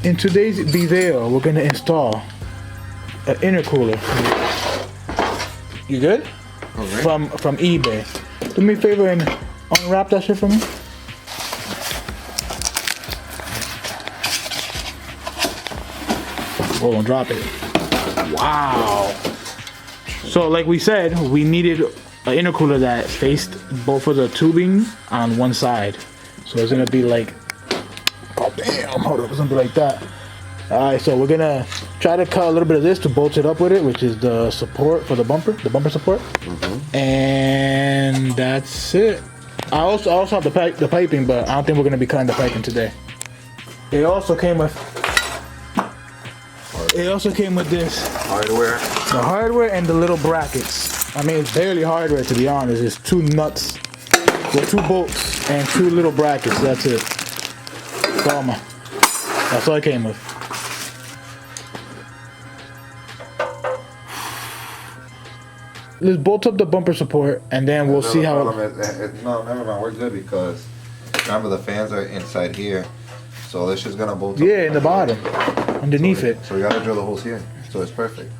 In today's video, we're gonna install an intercooler. You good? Okay. From eBay. Do me a favor and unwrap that shit for me. Oh, don't drop it. Wow. So like we said, we needed an intercooler that faced both of the tubing on one side. So it's gonna be like, oh damn, hold up, it's gonna be like that. Alright, so we're gonna try to cut a little bit of this to bolt it up with it, which is the support for the bumper support. And that's it. I also have the piping, but I don't think we're gonna be cutting the piping today. It also came with this Hardware. the hardware and the little brackets. I mean, it's barely hardware, to be honest. It's 2 nuts with 2 bolts and 2 little brackets. That's it. That's all it came with. Let's bolt up the bumper support and then we'll see how. No, never mind. We're good because remember the fans are inside here, so it's just gonna bolt up. Yeah, in the bottom, underneath it. So we gotta drill the holes here, so it's perfect.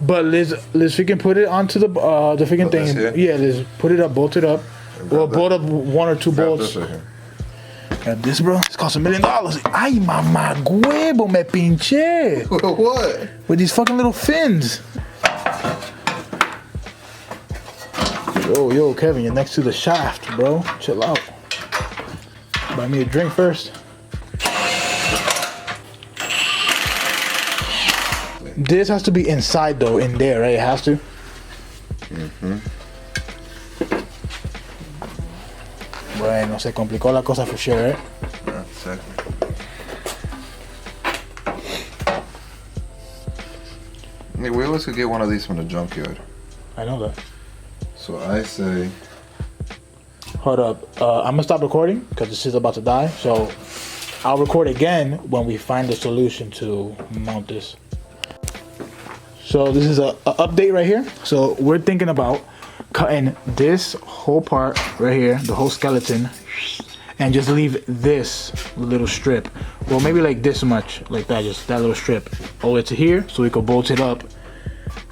But let's freaking put it onto the freaking thing. Yeah, let's put it up, bolt it up. Or bolt up 1 or 2 bolts. This right here. Got this, bro. It's cost $1 million. Ay, mamá huevo, me pinché. What? With these fucking little fins. Yo, Kevin, you're next to the shaft, bro. Chill out. Buy me a drink first. This has to be inside though, in there, right? It has to. Bueno, se complicó la cosa for sure, right? Yeah, exactly. Hey, we always could get one of these from the junkyard. I know that. So I say, Hold up. I'm gonna stop recording because this is about to die. So I'll record again when we find the solution to mount this. So this is a update right here. So we're thinking about cutting this whole part right here, the whole skeleton, and just leave this little strip. Well, maybe like this much, like that, just that little strip all the way to here, so we could bolt it up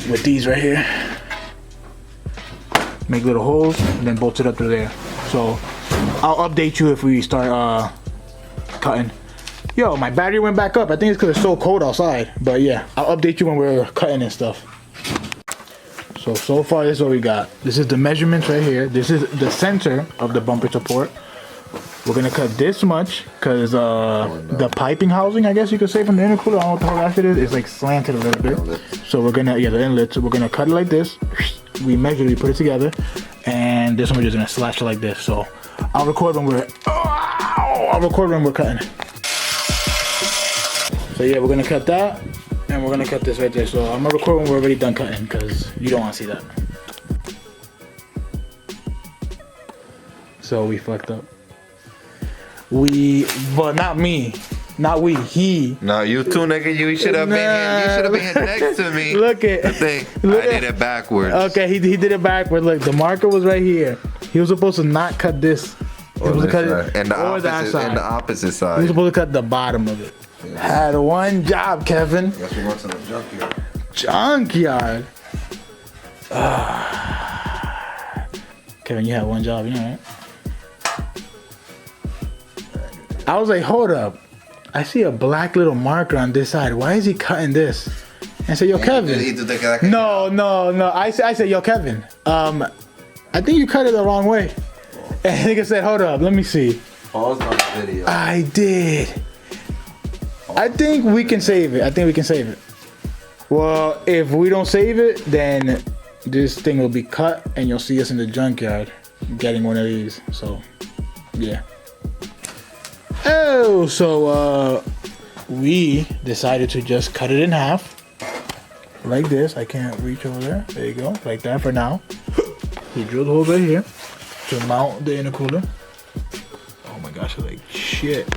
with these right here. Make little holes and then bolt it up to there. So I'll update you if we start cutting. Yo, my battery went back up. I think it's because it's so cold outside. But yeah, I'll update you when we're cutting and stuff. So far this is what we got. This is the measurements right here. This is the center of the bumper support. We're gonna cut this much because the piping housing, I guess you could say, from the intercooler, I don't know what the hell that shit is. It's like slanted a little bit. So we're gonna, the inlet. So we're gonna cut it like this. We measure, we put it together, and this one we're just gonna slash it like this. So I'll record when we're cutting. So yeah, we're gonna cut that, and we're gonna cut this right there. So I'm gonna record when we're already done cutting, because you don't want to see that. So we fucked up. But not me. Not we, he. no, you too, nigga. You should have been here. You should have been here next to me. Look at. I did it backwards. Okay, he did it backwards. Look, the marker was right here. He was supposed to not cut this. He was supposed to cut it, and the or that side. And the opposite side. He was supposed to cut the bottom of it. Yes. Had one job, Kevin. Guess we went to the junkyard. Junkyard. Kevin, you had one job, you know, right? I was like, hold up. I see a black little marker on this side. Why is he cutting this? And I said, yo, Kevin. No. I said, yo, Kevin. I think you cut it the wrong way. And the nigga said, hold up, let me see. Pause on the video. I did. I think we can save it. Well, if we don't save it, then this thing will be cut and you'll see us in the junkyard getting one of these. So, yeah. Oh, so we decided to just cut it in half like this. I can't reach over there. There you go, like that for now. We drilled holes right here to mount the intercooler. Oh my gosh, like shit.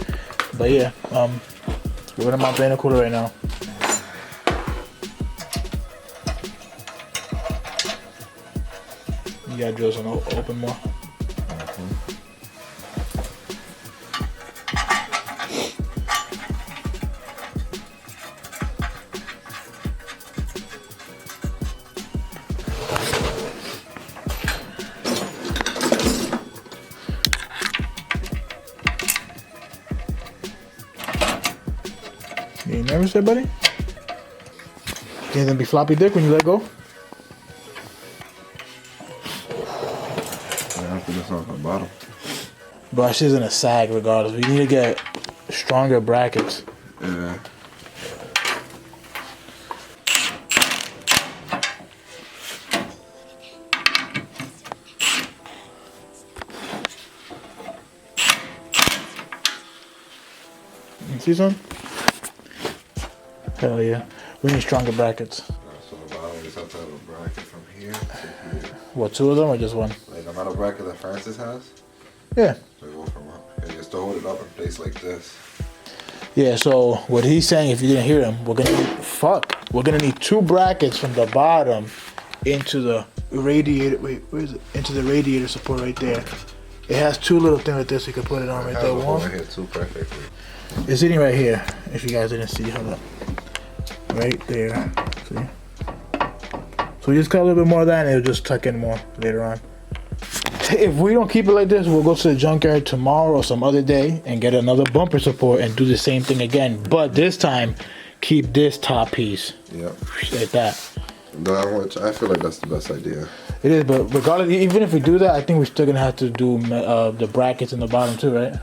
But yeah, we're gonna mount the intercooler right now. You gotta drill some open more. You ain't nervous there, buddy? You ain't gonna be floppy dick when you let go? I have to do something on the bottom. Bro, shit's gonna sag regardless. We need to get stronger brackets. Yeah. You see some? Hell yeah. We need stronger brackets. So the bottom, we just have to have a bracket from here to here. What, 2 of them or just 1? Like the amount of bracket that Francis has. Yeah. So we go from up here. You just to hold it up in place like this. Yeah, so what he's saying, if you didn't hear him, we're gonna need 2 brackets from the bottom into the radiator. Wait, where is it? Into the radiator support right there. It has 2 little things like this. You can put it on right there. One right here too, perfectly. It's sitting right here. If you guys didn't see, hold up. Right there. See? So we just cut a little bit more of that, and it'll just tuck in more later on. If we don't keep it like this, we'll go to the junkyard tomorrow or some other day and get another bumper support and do the same thing again. But this time, keep this top piece. Yep. Like that. I feel like that's the best idea. It is, but regardless, even if we do that, I think we're still gonna have to do the brackets in the bottom too, right?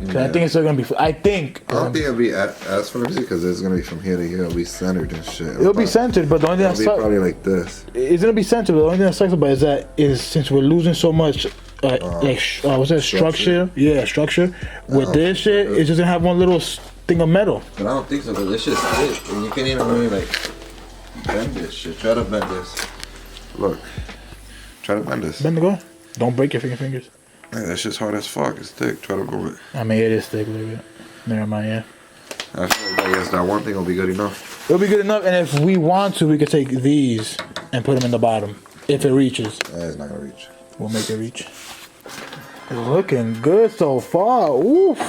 Yeah. I think it's still gonna be. I don't think it'll be as flimsy because it's gonna be from here to here. It'll be centered and shit. It'll be centered, but the only thing it'll be probably like this. It's gonna be centered, but the only thing that sucks about it is since we're losing so much, what's that structure? Yeah, structure. With this shit, it's just gonna have one little thing of metal. But I don't think so, because this shit's thick, and you can't even really like bend this shit. Try to bend this. Look, try to bend this. Bend the go. Don't break your fingers. Man, that shit's hard as fuck. It's thick. Try to go with it. I mean, it is thick a little bit. Never mind, yeah. I feel like that one thing will be good enough. It'll be good enough, and if we want to, we could take these and put them in the bottom. If it reaches. It's not gonna reach. We'll make it reach. It's looking good so far. Oof.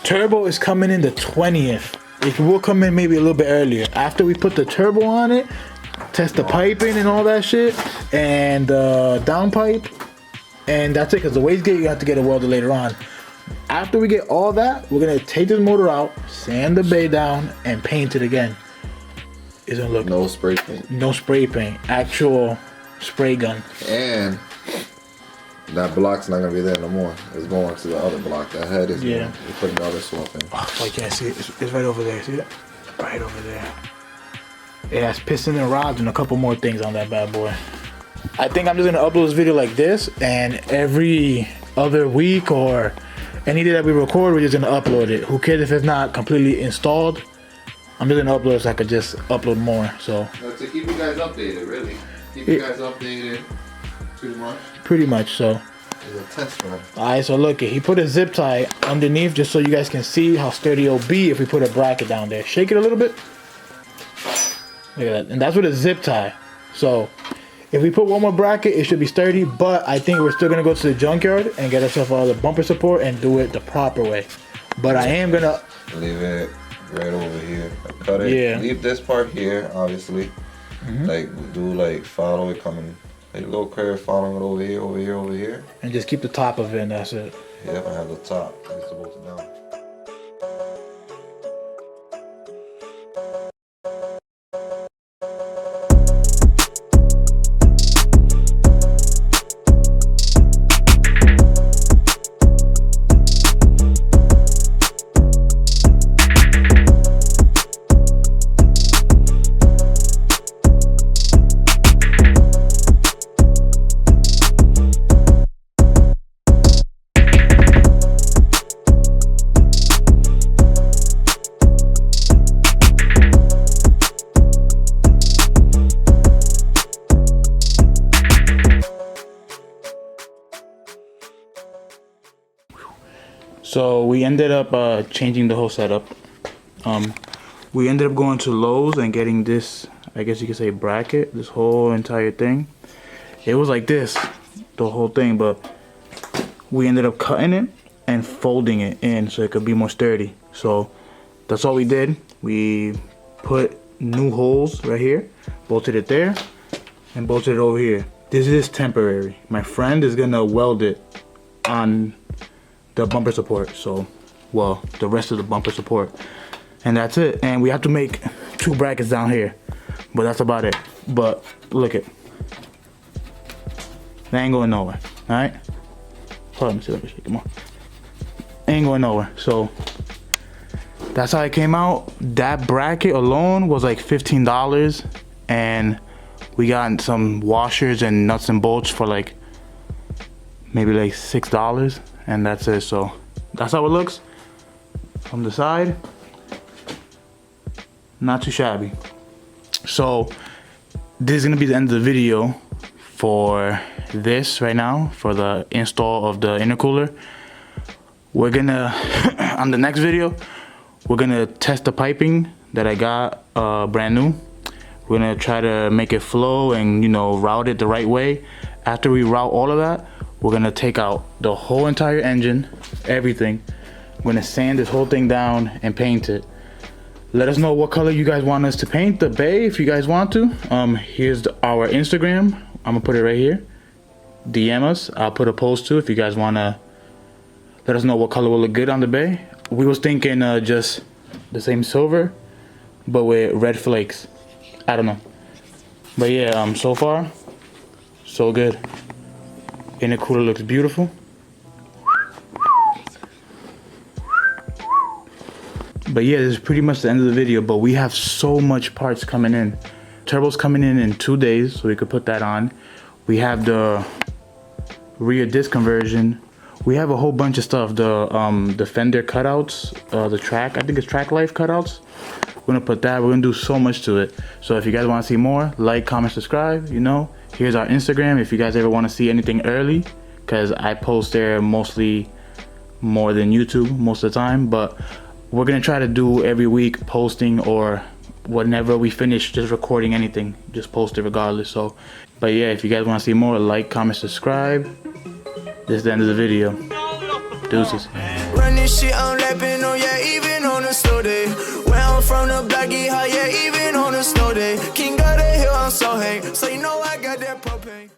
Turbo is coming in the 20th. It will come in maybe a little bit earlier. After we put the turbo on it, test the piping and all that shit, and downpipe. And that's it, because the wastegate you have to get it welded later on. After we get all that, we're gonna take this motor out, sand the bay down, and paint it again. It's gonna look no spray paint. No spray paint. Actual spray gun. And that block's not gonna be there no more. It's going to the other block. That head is going. We're putting the other swap in. Oh, I can't see it. It's right over there. See it? Right over there. It has piston and rods and a couple more things on that bad boy. I think I'm just gonna upload this video like this, and every other week or any day that we record, we're just gonna upload it. Who cares if it's not completely installed? I'm just gonna upload it so I could just upload more. So to keep you guys updated, really. Keep you guys updated. Pretty much. So. It's a test run. Alright, so look, he put a zip tie underneath just so you guys can see how sturdy it'll be if we put a bracket down there. Shake it a little bit. Look at that. And that's with a zip tie. So if we put one more bracket, it should be sturdy, but I think we're still gonna go to the junkyard and get ourselves all the bumper support and do it the proper way. But I am gonna leave it right over here. Cut it. Yeah. Leave this part here, obviously. Like do like follow it coming. Like a little curve following it over here, over here, over here. And just keep the top of it, and that's it. Yep, I have the top. It's supposed to down. So we ended up changing the whole setup. We ended up going to Lowe's and getting this, I guess you could say, bracket, this whole entire thing. It was like this, the whole thing, but we ended up cutting it and folding it in so it could be more sturdy. So that's all we did. We put new holes right here, bolted it there, and bolted it over here. This is temporary. My friend is gonna weld it on the bumper support, so, well, the rest of the bumper support. and that's it. And we have to make 2 brackets down here, but that's about it. But look it, they ain't going nowhere. All right, hold on, let me shake them off. Ain't going nowhere. So that's how it came out. That bracket alone was like $15, and we got some washers and nuts and bolts for like maybe like $6, and that's it. So that's how it looks from the side. Not too shabby. So this is gonna be the end of the video for this right now, for the install of the intercooler. We're gonna on the next video, we're gonna test the piping that I got brand new. We're gonna try to make it flow and, you know, route it the right way. After we route all of that, we're gonna take out the whole entire engine, everything. We're gonna sand this whole thing down and paint it. Let us know what color you guys want us to paint the bay if you guys want to. Here's our Instagram. I'm gonna put it right here. DM us. I'll put a post too if you guys wanna let us know what color will look good on the bay. We was thinking just the same silver, but with red flakes. I don't know. But yeah, so far, so good. Intercooler looks beautiful. But yeah, this is pretty much the end of the video, but we have so much parts coming in. Turbo's coming in 2 days, so we could put that on. We have the rear disc conversion. We have a whole bunch of stuff. The fender cutouts, the track, I think it's track life cutouts. We're gonna put that, we're gonna do so much to it. So if you guys wanna see more, like, comment, subscribe, you know. Here's our Instagram if you guys ever wanna see anything early, cause I post there mostly more than YouTube most of the time, but we're gonna try to do every week posting, or whenever we finish just recording anything, just post it regardless. So, but yeah, if you guys wanna see more, like, comment, subscribe. This is the end of the video. Deuces. Run this shit, I'm rapping on, yeah, even on a slow day. Where I'm from, the blackie high, yeah, even on a snow day. King of the hill, I'm so hang, so you know I got that propane.